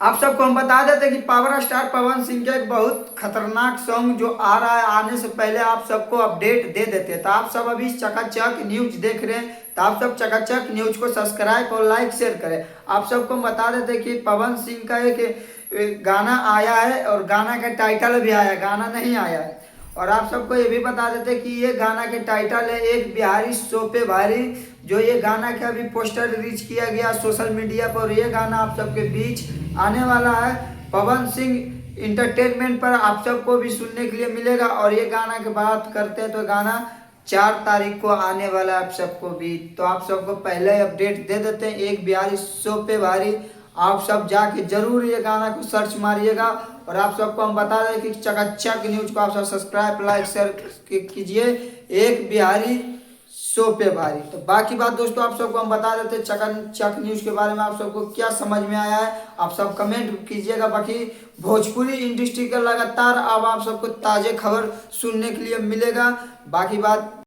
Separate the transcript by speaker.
Speaker 1: आप सबको हम बता देते कि पावर स्टार पवन सिंह का एक बहुत खतरनाक सॉन्ग जो आ रहा है, आने से पहले आप सबको अपडेट दे देते हैं। तो आप सब अभी चकाचक न्यूज देख रहे हैं, तो आप सब चकाचक न्यूज को सब्सक्राइब और लाइक शेयर करें। आप सबको हम बता देते कि पवन सिंह का एक गाना आया है और गाना का टाइटल भी आया है, गाना नहीं आया है। और आप सबको ये भी बता देते कि ये गाना के टाइटल है एक बिहारी सो पे भारी। जो ये गाना का अभी पोस्टर रिलीज किया गया सोशल मीडिया पर, ये गाना आप सबके बीच आने वाला है पवन सिंह इंटरटेनमेंट पर, आप सबको भी सुनने के लिए मिलेगा। और ये गाना की बात करते हैं तो गाना 4 तारीख को आने वाला है आप सबको भी। तो आप सबको पहले ही अपडेट दे देते हैं, एक बिहारी सो पे भारी। आप सब जाके जरूर ये गाना को सर्च मारिएगा। और आप सबको हम बता दें कि चकाचक न्यूज को आप सब सब्सक्राइब लाइक शेयर कीजिए, एक बिहारी सो पे भारी। तो बाकी बात दोस्तों आप सबको हम बता देते चकाचक न्यूज के बारे में, आप सबको क्या समझ में आया है आप सब कमेंट कीजिएगा। बाकी भोजपुरी इंडस्ट्री का लगातार अब आप सबको ताजे खबर सुनने के लिए मिलेगा। बाकी बात